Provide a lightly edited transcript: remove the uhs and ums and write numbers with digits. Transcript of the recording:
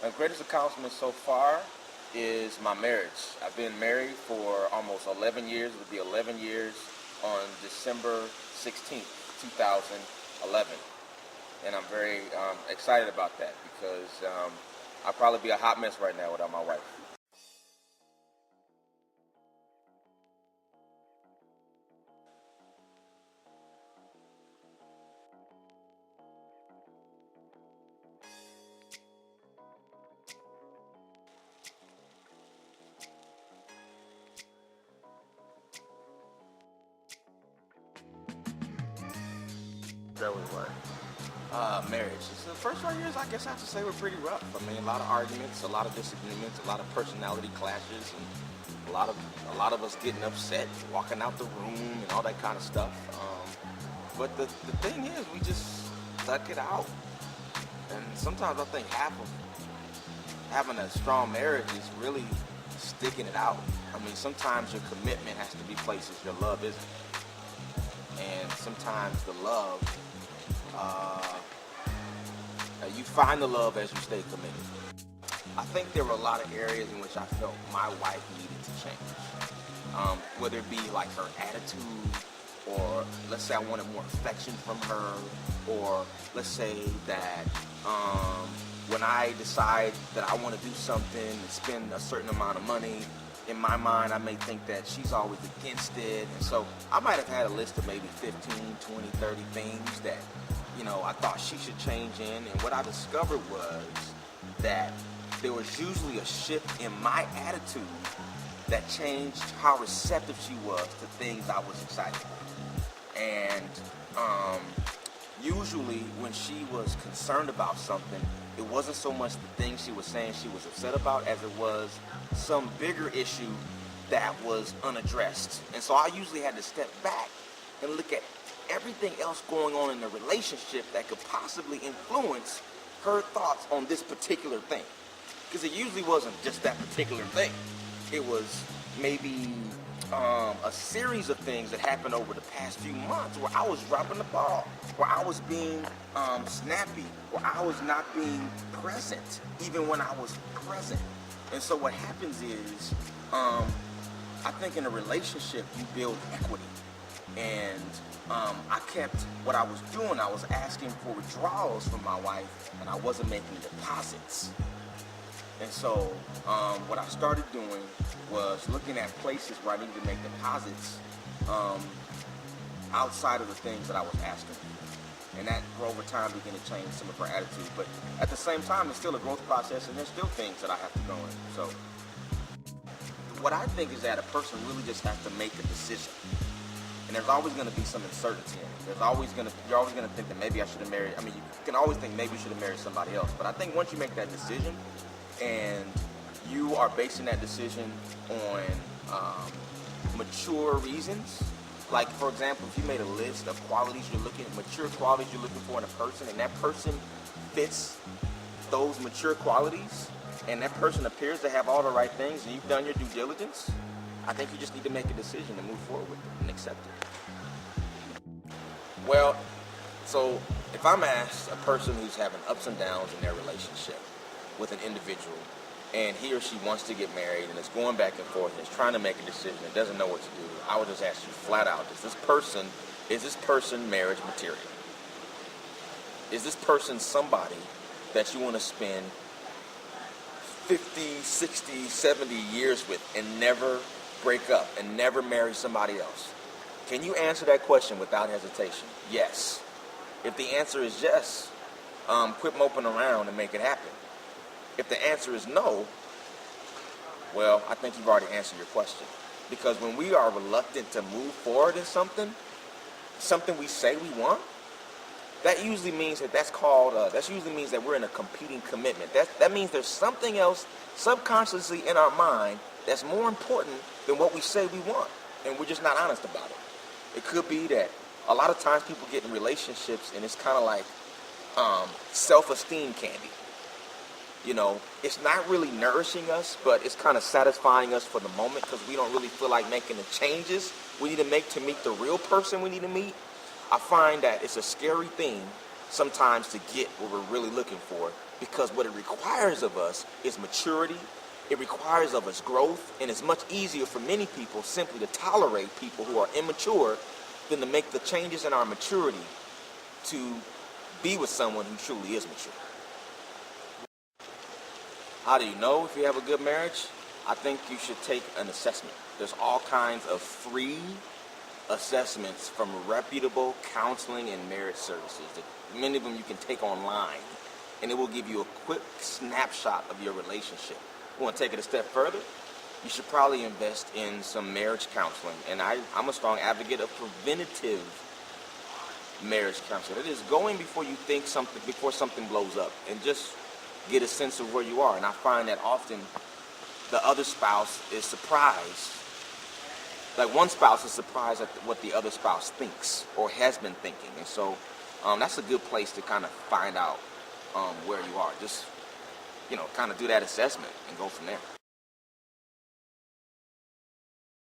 My greatest accomplishment so far is my marriage. I've been married for almost 11 years. It would be 11 years on December 16th, 2011. And I'm very excited about that because I'd probably be a hot mess right now without my wife. That was what? Marriage. So the first 5 years, I guess I have to say, were pretty rough. I mean, a lot of arguments, a lot of disagreements, a lot of personality clashes, and a lot of us getting upset, walking out the room, and all that kind of stuff. But the thing is, we just stuck it out. And sometimes I think half of having a strong marriage is really sticking it out. I mean, sometimes your commitment has to be places your love isn't. And sometimes the love, you find the love as you stay committed. I think there were a lot of areas in which I felt my wife needed to change. Whether it be like her attitude, or let's say I wanted more affection from her, or let's say that when I decide that I want to do something and spend a certain amount of money, in my mind I may think that she's always against it. And so I might have had a list of maybe 15, 20, 30 things that, I thought she should change in. And what I discovered was that there was usually a shift in my attitude that changed how receptive she was to things I was excited for. And usually when she was concerned about something, it wasn't so much the thing she was saying she was upset about as it was some bigger issue that was unaddressed. And so I usually had to step back and look at everything else going on in the relationship that could possibly influence her thoughts on this particular thing. Because it usually wasn't just that particular thing. It was maybe a series of things that happened over the past few months where I was dropping the ball, where I was being snappy, where I was not being present, even when I was present. And so what happens is, I think in a relationship, you build equity. And I kept what I was doing. I was asking for withdrawals from my wife, and I wasn't making deposits. And so what I started doing was looking at places where I needed to make deposits outside of the things that I was asking. And that over time began to change some of her attitude. But at the same time, it's still a growth process, and there's still things that I have to go in. So what I think is that a person really just has to make a decision. And there's always going to be some uncertainty in it. You're always going to think that maybe I should have married. I mean, you can always think maybe you should have married somebody else. But I think once you make that decision, and you are basing that decision on mature reasons. Like, for example, if you made a list of mature qualities you're looking for in a person, and that person fits those mature qualities, and that person appears to have all the right things, and you've done your due diligence, I think you just need to make a decision and move forward with it and accept it. Well, so if I'm asked a person who's having ups and downs in their relationship with an individual, and he or she wants to get married and is going back and forth and is trying to make a decision and doesn't know what to do, I would just ask you flat out, is this person marriage material? Is this person somebody that you want to spend 50, 60, 70 years with and never break up and never marry somebody else? Can you answer that question without hesitation? Yes. If the answer is yes, quit moping around and make it happen. If the answer is no, well, I think you've already answered your question. Because when we are reluctant to move forward in something we say we want, that usually means that usually means that we're in a competing commitment. That means there's something else subconsciously in our mind that's more important than what we say we want, and we're just not honest about it. It could be that a lot of times people get in relationships and it's kind of like self-esteem candy. It's not really nourishing us, but it's kind of satisfying us for the moment because we don't really feel like making the changes we need to make to meet the real person we need to meet. I find that it's a scary thing sometimes to get what we're really looking for because what it requires of us is maturity. It requires of us growth, and it's much easier for many people simply to tolerate people who are immature than to make the changes in our maturity to be with someone who truly is mature. How do you know if you have a good marriage? I think you should take an assessment. There's all kinds of free assessments from reputable counseling and marriage services. Many of them you can take online, and it will give you a quick snapshot of your relationship. You want to take it a step further? You should probably invest in some marriage counseling. And I'm a strong advocate of preventative marriage counseling. It is going before you think something, before something blows up, and just get a sense of where you are. And I find that often the other spouse is surprised. Like one spouse is surprised at what the other spouse thinks or has been thinking. And so that's a good place to kind of find out where you are. Just, kind of do that assessment and go from there.